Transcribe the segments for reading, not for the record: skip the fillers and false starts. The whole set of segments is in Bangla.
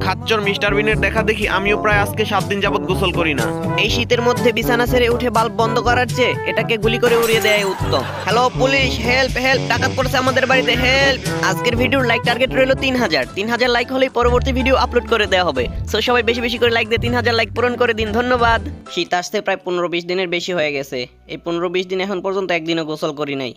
খাচ্চর মিস্টার বিনের দেখা দেখি আমিও প্রায় আজকে 7 দিন যাবত গোসল করি না। এই শীতের মধ্যে বিছানা ছেড়ে উঠে বাল্ব বন্ধ করার চেয়ে এটাকে গুলি করে উড়িয়ে দেয় উত্তম। হ্যালো পুলিশ, হেল্প হেল্প, ডাকাত পড়ছে আমাদের বাড়িতে, হেল্প। আজকের ভিডিওর লাইক টার্গেট রইল 3000 লাইক হলেই পরবর্তী ভিডিও আপলোড করে দেওয়া হবে। সো সবাই বেশি বেশি করে লাইক দিয়ে 3000 লাইক পূরণ করে দিন, ধন্যবাদ। শীত আসতে প্রায় 15-20 দিনের বেশি হয়ে গেছে। এই 15-20 দিন এখন পর্যন্ত একদিনও গোসল করি নাই।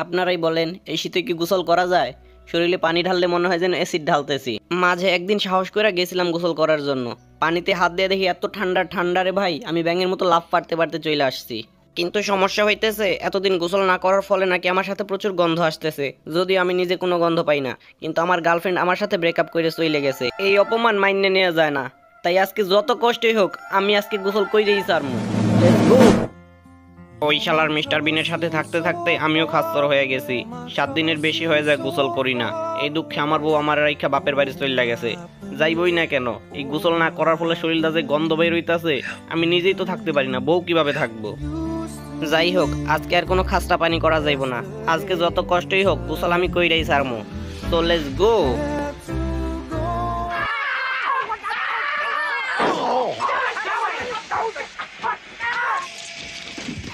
আপনারাই বলেন এই শীতে কি গোসল করা যায়? শরীরে পানি ঢাললে মনে হয় যেন অ্যাসিড ঢালতেছি। মাঝে একদিন সাহস করে গেছিলাম গোসল করার জন্য, পানিতে হাত দিয়ে দেখি এত ঠান্ডা ঠান্ডা রে ভাই, আমি ব্যাঙের মতো লাফ পারতে পারতে চলে আসছি। কিন্তু সমস্যা হইতেছে এতদিন গোসল না করার ফলে নাকি আমার সাথে প্রচুর গন্ধ আসতেছে, যদিও আমি নিজে কোনো গন্ধ পাই না। কিন্তু আমার গার্লফ্রেন্ড আমার সাথে ব্রেকআপ করে চলে গেছে, এই অপমান মাইনে নেওয়া যায় না। তাই আজকে যত কষ্টই হোক আমি আজকে গোসল কইরেই ছাড়মু। Let's go. ওই শালার মিস্টার বিনের সাথে থাকতে থাকতে আমিও খাচ্চর হয়ে গেছি। 7 দিনের বেশি হয়ে যায় গোসল করি না। এই দুঃখে আমার বউ আমার রাইখা বাপের বাড়ি চলে গেছে। যাইবই না কেন, এই গোসল না করার ফলে শরীরটা যে গন্ধ বের হইতাছে, আমি নিজেই তো থাকতে পারি না, বউ কিভাবে থাকবো? যাই হোক, আজকে আর কোনো খাস্তা পানি করা যাইব না। আজকে যত কষ্টই হোক গোসল আমি কইরাই ছাড়মু। So let's go.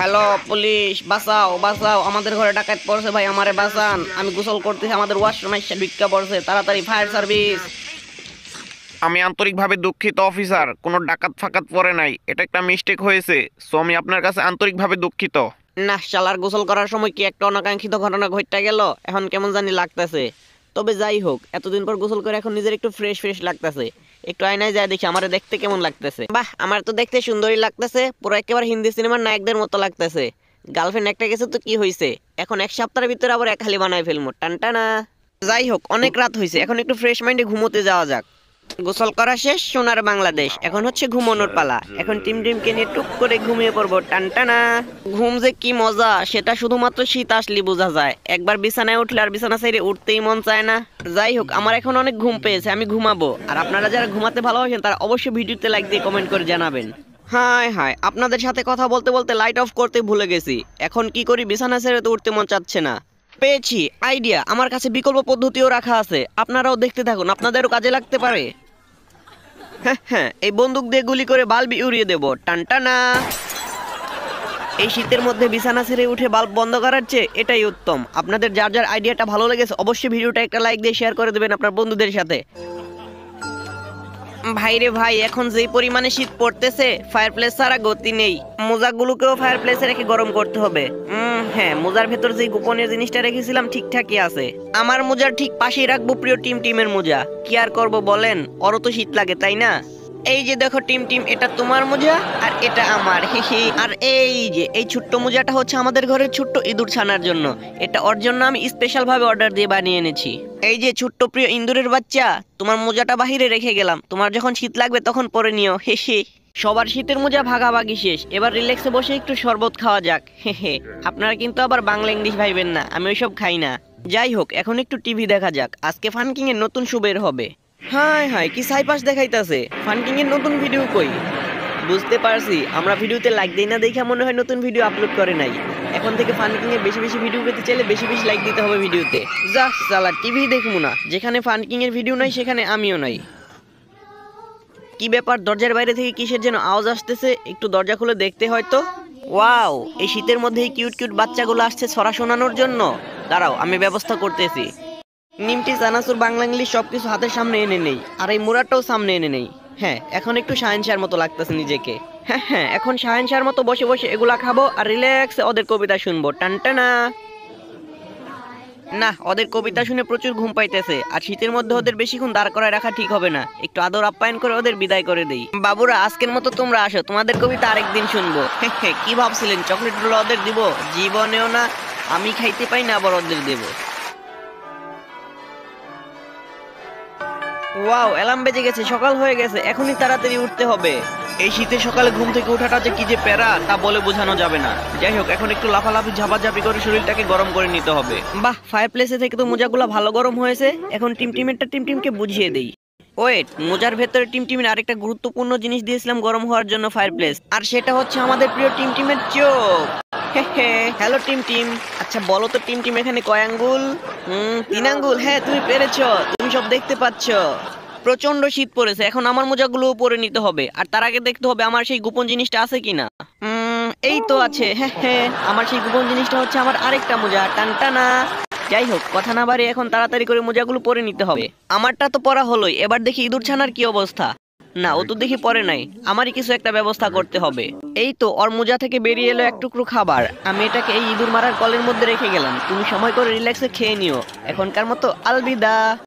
Hello police, বাঁচাও বাঁচাও, আমাদের ঘরে ডাকাত পড়ছে ভাই, আমারে বাঁচান। আমি গোসল করতেছি, আমাদের ওয়াশরুমে ভিক্ষা পড়ছে, তাড়াতাড়ি ফায়ার সার্ভিস। আমি আন্তরিকভাবে দুঃখিত অফিসার, কোনো ডাকাত ফাকাত পড়ে নাই, এটা একটা মিস্টেক হয়েছে। সো আমি আপনার কাছে আন্তরিকভাবে দুঃখিত। না শালার, গোসল করার সময় কি একটা অনাকাঙ্ক্ষিত ঘটনা ঘটতে গেল, এখন কেমন জানি লাগতেছে। তবে যাই হোক, এতদিন পর গোসল করে এখন নিজের একটু ফ্রেশ ফ্রেশ লাগতেছে। একটু আয়নায় যায় দেখি আমারে দেখতে কেমন লাগতেছে। বাহ, আমার তো দেখতে সুন্দরই লাগতেছে, পুরো একেবারে হিন্দি সিনেমার নায়কদের মতো লাগতেছে। গার্লফ্রেন্ড একটা গেছে তো কি হয়েছে, এখন এক সপ্তাহের ভিতরে আবার এক হালি বানায় ফেলবো, টানটানা। যাই হোক, অনেক রাত হয়েছে, এখন একটু ফ্রেশ মাইন্ডে ঘুমোতে যাওয়া যাক। গোসল করা শেষ, সোনার বাংলাদেশ, এখন হচ্ছে ঘুমানোর পালা। এখন টিম টিমকে নিয়ে টুক করে ঘুমিয়ে পড়বো, টানটানা। ঘুম যে কি মজা সেটা শুধুমাত্র শীত আসলে বোঝা যায়। একবার বিছানায় উঠলে আর বিছানা ছেড়ে উঠতেই মন চায় না। যাই হোক, আমার এখন অনেক ঘুম পেয়েছে, আমি ঘুমাবো। আর আপনারা যারা ঘুমাতে ভালোবাসেন তারা অবশ্যই ভিডিওতে লাইক দিয়ে কমেন্ট করে জানাবেন। হায় হায়, আপনাদের সাথে কথা বলতে বলতে লাইট অফ করতে ভুলে গেছি। এখন কি করি, বিছানা ছেড়ে তো উঠতে মন চাচ্ছে না। পেয়েছি আইডিয়া, আমার কাছে বিকল্প পদ্ধতিও রাখা আছে, আপনারাও দেখতে থাকুন, আপনাদেরও কাজে লাগতে পারে। হ্যাঁ, এই বন্দুক দিয়ে গুলি করে বাল্বই উড়িয়ে দেবো, টানটানা। এই শীতের মধ্যে বিছানা ছেড়ে উঠে বাল্ব বন্ধ করার চেয়ে এটাই উত্তম। আপনাদের যার যার আইডিয়াটা ভালো লেগেছে অবশ্যই ভিডিওটা একটা লাইক দিয়ে শেয়ার করে দেবেন আপনার বন্ধুদের সাথে। ভাইরে ভাই, এখন যেই পরিমাণে শীত পড়তেছে ফায়ার প্লেস ছাড়া গতি নেই। মোজাগুলোকেও ফায়ার প্লেসে রেখে গরম করতে হবে। হ্যাঁ, মোজার ভেতর যে গোপনীয় জিনিসটা রেখেছিলাম ঠিকঠাকই আছে। আমার মোজার ঠিক পাশেই রাখবো প্রিয় টিমের মোজা। কি আর করবো বলেন, ওরও তো শীত লাগে তাই না? এই যে দেখো টিম, এটা তোমার মোজা আর এটা আমার, হি। আর এই যে এই ছোট্ট মোজাটা হচ্ছে আমাদের ঘরের ছোট্ট ইঁদুর ছানার জন্য। এটা ওর জন্য আমি স্পেশাল ভাবে অর্ডার দিয়ে বানিয়ে এনেছি। এই যে ছোট্ট প্রিয় ইঁদুরের বাচ্চা, তোমার মোজাটা বাহিরে রেখে গেলাম, তোমার যখন শীত লাগবে তখন পরে নিও, হে। সবার শীতের মোজা ভাগাভাগি শেষ, এবার রিল্যাক্সে বসে একটু শরবত খাওয়া যাক, হে। আপনারা কিন্তু আবার বাংলা ইংলিশ ভাইবেন না, আমি ওইসব খাই না। যাই হোক, এখন একটু টিভি দেখা যাক, আজকে ফানকিং এর নতুন শো বের হবে। হায় কি সাইপাস দেখাইতাছে, ফানকিং এর নতুন ভিডিও কই? বুঝতে পারছি, আমরা ভিডিওতে লাইক দেই না দেখে মনে হয় নতুন ভিডিও আপলোড করে নাই। এখন থেকে ফানকিং এর বেশি বেশি ভিডিও পেতে চাইলে বেশি বেশি লাইক দিতে হবে ভিডিওতে। যা সালা, টিভি দেখবো না, যেখানে ফানকিং এর ভিডিও নাই সেখানে আমিও নাই। কি ব্যাপার, দরজার বাইরে থেকে কিসের যেন আওয়াজ আসতেছে, একটু দরজা খুলে দেখতে হয়তো। ওয়াও, এই শীতের মধ্যে এই কিউট কিউট বাচ্চাগুলো আসছে ছড়া শোনানোর জন্য। দাঁড়াও, আমি ব্যবস্থা করতেছি। নিমটি, চানাচুর, বাংলা ইংলিশ সবকিছু হাতের সামনে এনে নেই, আর এই মুরাটাও সামনে এনে নেই। হ্যাঁ, এখন একটু শাহেনশাহর মতো লাগতেছে নিজেকে। হ্যাঁ, এখন শাহেনশাহর মতো বসে বসে এগুলা খাবো আর রিল্যাক্সে ওদের কবিতা শুনবো, টানটানা। না, ওদের কবিতা শুনে প্রচুর ঘুম পাইতেছে, আর শীতের মধ্যে ওদের বেশিক্ষণ দাঁড় করায় রাখা ঠিক হবে না। একটু আদর আপ্যায়ন করে ওদের বিদায় করে দেই। বাবুরা, আজকের মতো তোমরা আসো, তোমাদের কবিতা আরেকদিন শুনবো। কি ভাবছিলেন চকলেট গুলো ওদের দিব? জীবনেও না, আমি খাইতে পাই না আবার ওদের দেবো। ওয়াও, অ্যালার্ম বেজে গেছে, সকাল হয়ে গেছে, এখনই তাড়াতাড়ি উঠতে হবে। এই শীতের সকালে ঘুম থেকে ওঠাটা যে কি যে প্যারা তা বলে বোঝানো যাবে না। যাই হোক, এখন একটু লাফালাফি ঝাপাঝাপি করে শরীরটাকে গরম করে নিতে হবে। বাহ, ফায়ার প্লেসে থেকে তো মোজাগুলো ভালো গরম হয়েছে। এখন টিমকে বুঝিয়ে দেই। ওয়েট, মোজার ভেতরে টিমের আরেকটা গুরুত্বপূর্ণ জিনিস দিয়েছিলাম গরম হওয়ার জন্য ফায়ার প্লেস, আর সেটা হচ্ছে আমাদের প্রিয় টিমের চোখ। Hello team. আচ্ছা বলো তো টিম এখানে কয় আঙ্গুল? 3 আঙ্গুল। হ্যাঁ, তুমি পেরেছো, তুমি সব দেখতে পাচ্ছ। প্রচন্ড শীত পড়েছে, এখন আমার মোজাগুলো পরে নিতে হবে, আর তার আগে দেখতে হবে আমার সেই গোপন জিনিসটা আছে কিনা। এই তো আছে, হ্যাঁ হ্যাঁ, আমার সেই গোপন জিনিসটা হচ্ছে আমার আরেকটা মোজা, টানটানা। যাই হোক, কথা না বাড়ি এখন তাড়াতাড়ি করে মোজাগুলো পরে নিতে হবে। আমারটা তো পরা হলোই, এবার দেখি ইঁদুর ছানার কি অবস্থা। না, ও তো দেখি পরে নাই, আমারই কিছু একটা ব্যবস্থা করতে হবে। এই তো ওর মোজা থেকে বেরিয়ে এলো এক টুকরো খাবার, আমি এটাকে এই ইঁদুর মারার কলের মধ্যে রেখে গেলাম। তুমি সময় করে রিল্যাক্সে খেয়ে নিও, এখনকার মতো আলবিদা।